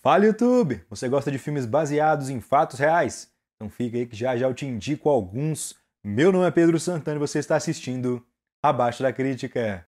Fala, YouTube! Você gosta de filmes baseados em fatos reais? Então fica aí que já já eu te indico alguns. Meu nome é Pedro Santana e você está assistindo Abaixo da Crítica.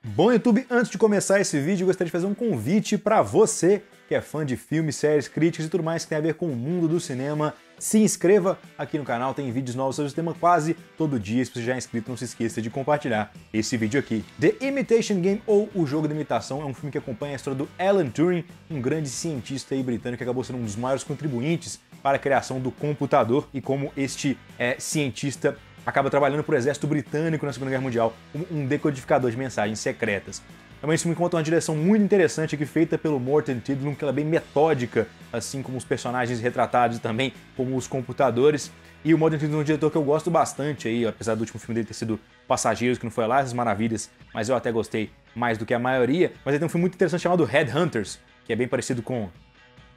Bom, YouTube, antes de começar esse vídeo, eu gostaria de fazer um convite para você que é fã de filmes, séries, críticas e tudo mais que tem a ver com o mundo do cinema. Se inscreva aqui no canal, tem vídeos novos sobre o tema quase todo dia. Se você já é inscrito, não se esqueça de compartilhar esse vídeo aqui. The Imitation Game, ou O Jogo da Imitação, é um filme que acompanha a história do Alan Turing, um grande cientista britânico que acabou sendo um dos maiores contribuintes para a criação do computador e como este cientista acaba trabalhando para o exército britânico na Segunda Guerra Mundial como um decodificador de mensagens secretas. Realmente esse filme conta uma direção muito interessante aqui, feita pelo Morten Tidlum, que ela é bem metódica, assim como os personagens retratados e também como os computadores. E o Morten Tidlum é um diretor que eu gosto bastante, aí, apesar do último filme dele ter sido Passageiros, que não foi lá essas maravilhas, mas eu até gostei mais do que a maioria. Mas ele tem um filme muito interessante chamado Headhunters, que é bem parecido com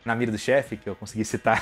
Na Mira do Chefe, que eu consegui citar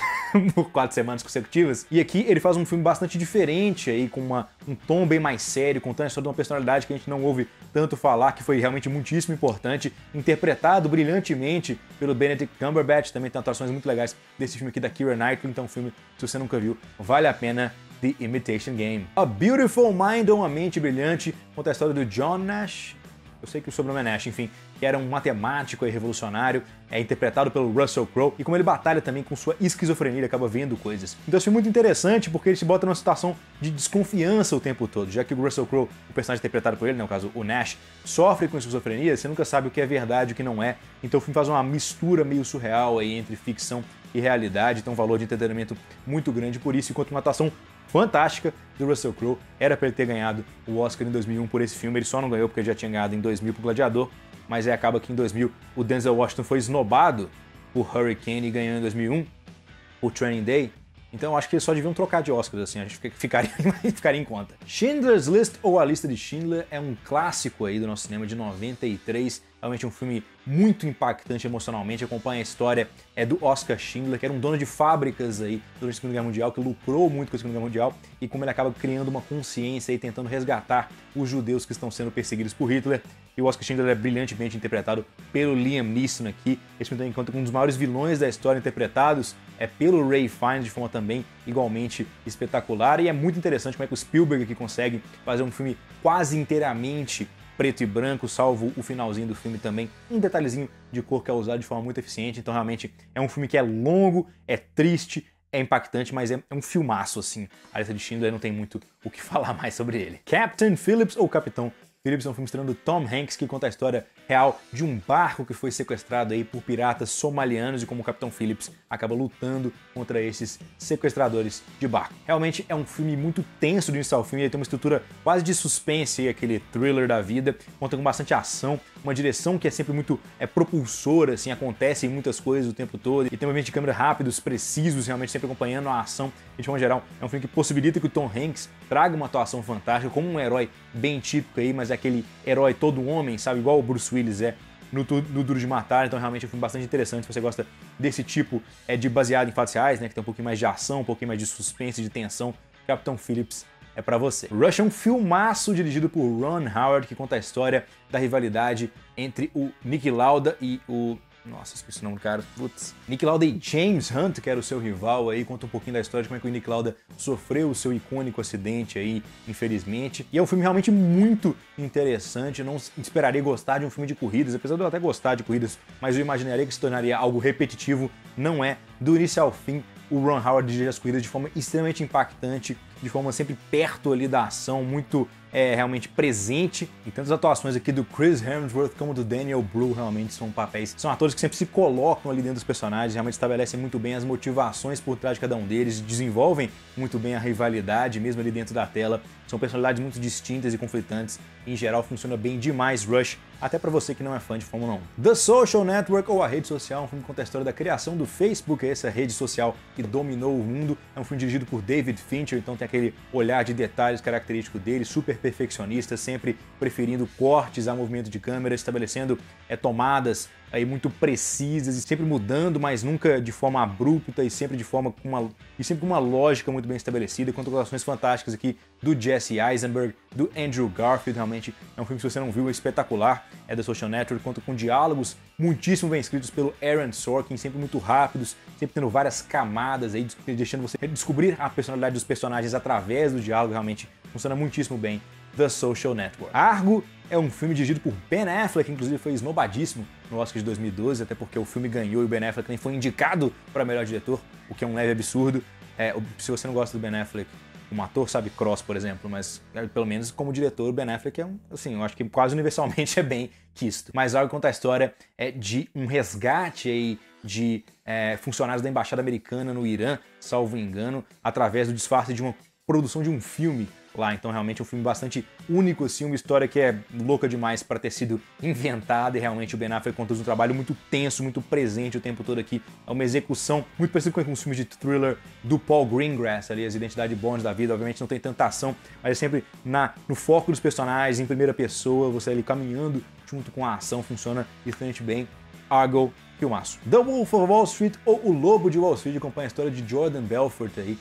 por 4 semanas consecutivas. E aqui ele faz um filme bastante diferente, aí, com um tom bem mais sério, contando a história de uma personalidade que a gente não ouve tanto falar, que foi realmente muitíssimo importante, interpretado brilhantemente pelo Benedict Cumberbatch. Também tem atuações muito legais desse filme aqui da Keira Knightley, então um filme, se você nunca viu, vale a pena. The Imitation Game. A Beautiful Mind, ou Uma Mente Brilhante, conta a história do John Nash. Eu sei que o sobrenome é Nash, enfim, que era um matemático e revolucionário, interpretado pelo Russell Crowe, e como ele batalha também com sua esquizofrenia, ele acaba vendo coisas. Então isso é muito interessante porque ele se bota numa situação de desconfiança o tempo todo, já que o Russell Crowe, o personagem interpretado por ele, no caso o Nash, sofre com esquizofrenia, você nunca sabe o que é verdade e o que não é, então o filme faz uma mistura meio surreal aí entre ficção e realidade, tem um valor de entretenimento muito grande por isso, enquanto uma atuação fantástica do Russell Crowe. Era para ele ter ganhado o Oscar em 2001 por esse filme, ele só não ganhou porque ele já tinha ganhado em 2000 por Gladiador, mas aí acaba que em 2000 o Denzel Washington foi esnobado por Hurricane e ganhou em 2001 por Training Day. Então eu acho que eles só deviam trocar de Oscars, assim, a gente ficaria em conta. Schindler's List, ou A Lista de Schindler, é um clássico aí do nosso cinema de 93, realmente um filme muito impactante emocionalmente, acompanha a história do Oscar Schindler, que era um dono de fábricas aí durante a Segunda Guerra Mundial, que lucrou muito com a Segunda Guerra Mundial, e como ele acaba criando uma consciência e tentando resgatar os judeus que estão sendo perseguidos por Hitler. E o Oscar Schindler é brilhantemente interpretado pelo Liam Neeson aqui. Esse filme também conta com um dos maiores vilões da história interpretados pelo Ray Fiennes, de forma também igualmente espetacular, e é muito interessante como é que o Spielberg aqui consegue fazer um filme quase inteiramente preto e branco, salvo o finalzinho do filme também, um detalhezinho de cor que é usado de forma muito eficiente. Então realmente é um filme que é longo, é triste, é impactante, mas é um filmaço, assim. A Lista de Schindler não tem muito o que falar mais sobre ele. Captain Phillips, ou Capitão Phillips, é um filme mostrando Tom Hanks, que conta a história real de um barco que foi sequestrado aí por piratas somalianos e como o Capitão Phillips acaba lutando contra esses sequestradores de barco. Realmente é um filme muito tenso do início ao fim, ele tem uma estrutura quase de suspense aí, aquele thriller da vida, conta com bastante ação, uma direção que é sempre muito propulsora, assim, acontecem muitas coisas o tempo todo, e tem movimentos de câmera rápidos, precisos, realmente sempre acompanhando a ação. De forma geral, é um filme que possibilita que o Tom Hanks traga uma atuação fantástica, como um herói bem típico aí, mas é aquele herói todo homem, sabe, igual o Bruce Willis no Duro de Matar. Então realmente é um filme bastante interessante se você gosta desse tipo de baseado em fatos reais, né, que tem um pouquinho mais de ação, um pouquinho mais de suspense, de tensão. Capitão Phillips é pra você. Rush é um filmaço dirigido por Ron Howard, que conta a história da rivalidade entre o Niki Lauda e o... Nossa, esqueci o nome do cara. Putz. Niki Lauda e James Hunt, que era o seu rival aí, conta um pouquinho da história de como é que o Niki Lauda sofreu o seu icônico acidente aí, infelizmente. E é um filme realmente muito interessante, eu não esperaria gostar de um filme de corridas, apesar de eu até gostar de corridas, mas eu imaginaria que se tornaria algo repetitivo. Não é. Do início ao fim, o Ron Howard dirige as corridas de forma extremamente impactante, de forma sempre perto ali da ação, muito realmente presente. E tantas atuações aqui do Chris Hemsworth como do Daniel Bru realmente são atores que sempre se colocam ali dentro dos personagens, realmente estabelecem muito bem as motivações por trás de cada um deles, desenvolvem muito bem a rivalidade mesmo ali dentro da tela. São personalidades muito distintas e conflitantes, e em geral funciona bem demais Rush, até pra você que não é fã de Fórmula 1. The Social Network, ou A Rede Social, é um filme que conta a história da criação do Facebook, essa rede social que dominou o mundo. É um filme dirigido por David Fincher, então tem tem aquele olhar de detalhes característico dele, super perfeccionista, sempre preferindo cortes a movimento de câmera, estabelecendo tomadas aí muito precisas e sempre mudando, mas nunca de forma abrupta e sempre com uma lógica muito bem estabelecida, com atuações fantásticas aqui do Jesse Eisenberg, do Andrew Garfield. Realmente é um filme que, se você não viu, é espetacular, é da Social Network, conta com diálogos muitíssimo bem escritos pelo Aaron Sorkin, sempre muito rápidos, sempre tendo várias camadas aí, deixando você descobrir a personalidade dos personagens através do diálogo. Realmente funciona muitíssimo bem. The Social Network. Argo é um filme dirigido por Ben Affleck, que inclusive foi esnobadíssimo no Oscar de 2012, até porque o filme ganhou e o Ben Affleck nem foi indicado para melhor diretor, o que é um leve absurdo. Se você não gosta do Ben Affleck como ator, sabe, Cross, por exemplo, mas pelo menos como diretor, o Ben Affleck é eu acho que quase universalmente é bem quisto. Mas Argo conta a história de um resgate aí de funcionários da Embaixada Americana no Irã, salvo engano, através do disfarce de uma produção de um filme lá. Então realmente é um filme bastante único, assim, uma história que é louca demais para ter sido inventada, e realmente o Ben Affleck conta um trabalho muito tenso, muito presente o tempo todo aqui. É uma execução muito parecida com os filmes de thriller do Paul Greengrass, ali, as Identidade Bourne da vida. Obviamente não tem tanta ação, mas é sempre no foco dos personagens, em primeira pessoa, você ali caminhando junto com a ação, funciona extremamente bem. Argo, filmaço. The Wolf of Wall Street, ou O Lobo de Wall Street, acompanha a história de Jordan Belfort aí,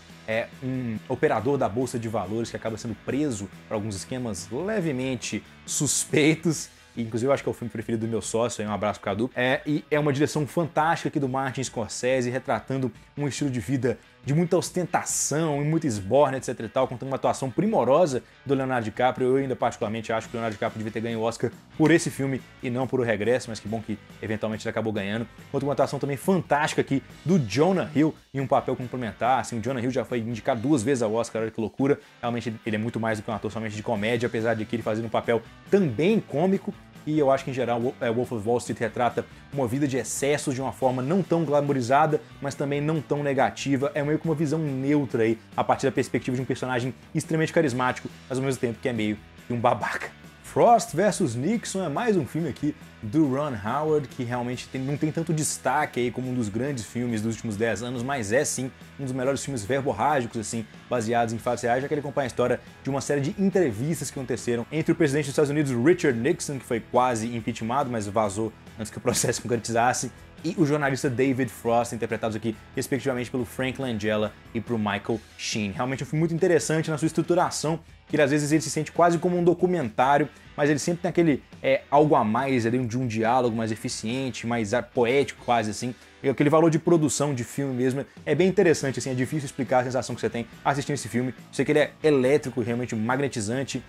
um operador da Bolsa de Valores que acaba sendo preso por alguns esquemas levemente suspeitos. E, inclusive, eu acho que é o filme preferido do meu sócio, um abraço pro Cadu. E é uma direção fantástica aqui do Martin Scorsese, retratando um estilo de vida de muita ostentação e muita esborne, etc e tal, contando uma atuação primorosa do Leonardo DiCaprio. Eu ainda particularmente acho que o Leonardo DiCaprio devia ter ganho o Oscar por esse filme e não por O Regresso, mas que bom que eventualmente ele acabou ganhando. Conta uma atuação também fantástica aqui do Jonah Hill em um papel complementar. Assim, o Jonah Hill já foi indicado 2 vezes ao Oscar, olha que loucura. Realmente ele é muito mais do que um ator somente de comédia, apesar de que ele fazer um papel também cômico. E eu acho que, em geral, Wolf of Wall Street retrata uma vida de excessos de uma forma não tão glamorizada, mas também não tão negativa. É meio que uma visão neutra aí, a partir da perspectiva de um personagem extremamente carismático, mas ao mesmo tempo que é meio que um babaca. Frost vs Nixon é mais um filme aqui do Ron Howard, que realmente não tem tanto destaque aí como um dos grandes filmes dos últimos 10 anos, mas é sim um dos melhores filmes verborrágicos, assim, baseados em fatos reais, já que ele acompanha a história de uma série de entrevistas que aconteceram entre o presidente dos Estados Unidos, Richard Nixon, que foi quase impeachmentado, mas vazou antes que o processo concretizasse, e o jornalista David Frost, interpretados aqui respectivamente pelo Frank Langella e pelo Michael Sheen. Realmente é um filme muito interessante na sua estruturação, que às vezes ele se sente quase como um documentário, mas ele sempre tem aquele algo a mais ali, de um diálogo mais eficiente, mais poético quase assim. E aquele valor de produção de filme mesmo é bem interessante, assim, é difícil explicar a sensação que você tem assistindo esse filme. Eu sei que ele é elétrico, realmente magnetizante,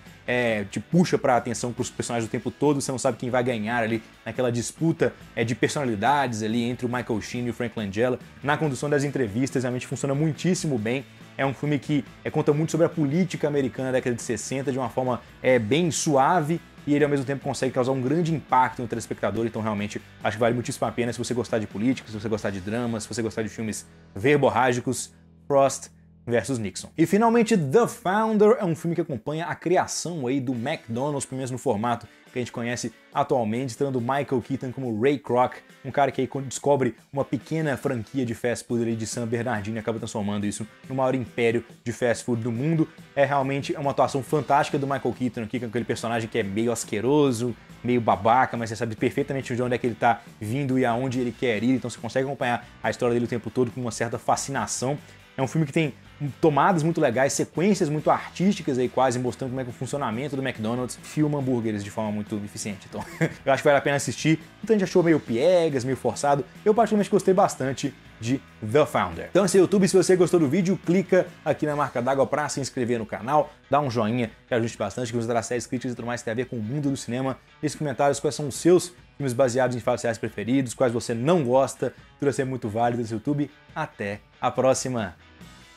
te puxa pra atenção pros personagens o tempo todo, você não sabe quem vai ganhar ali naquela disputa de personalidades ali entre o Michael Sheen e o Frank Langella. Na condução das entrevistas realmente funciona muitíssimo bem. É um filme que conta muito sobre a política americana da década de 60 de uma forma bem suave, e ele ao mesmo tempo consegue causar um grande impacto no telespectador. Então realmente acho que vale muitíssimo a pena se você gostar de política, se você gostar de drama, se você gostar de filmes verborrágicos. Frost vs Nixon. E finalmente The Founder é um filme que acompanha a criação aí do McDonald's, pelo menos no formato que a gente conhece atualmente, estando Michael Keaton como Ray Kroc, um cara que aí descobre uma pequena franquia de fast food ali de San Bernardino e acaba transformando isso no maior império de fast food do mundo. É realmente uma atuação fantástica do Michael Keaton aqui, com aquele personagem que é meio asqueroso, meio babaca, mas você sabe perfeitamente de onde é que ele tá vindo e aonde ele quer ir, então você consegue acompanhar a história dele o tempo todo com uma certa fascinação. É um filme que tem tomadas muito legais, sequências muito artísticas aí quase, mostrando como é que o funcionamento do McDonald's filma hambúrgueres de forma muito eficiente. Então, eu acho que vale a pena assistir. Muita gente achou meio piegas, meio forçado. Eu particularmente gostei bastante de The Founder. Então, esse é o YouTube. Se você gostou do vídeo, clica aqui na marca d'água para se inscrever no canal, dá um joinha, que ajude bastante, que nos dará séries críticas e tudo mais que tem a ver com o mundo do cinema. Deixe comentários quais são os seus filmes baseados em fatos reais preferidos, quais você não gosta. Tudo vai ser muito válido nesse YouTube. Até a próxima!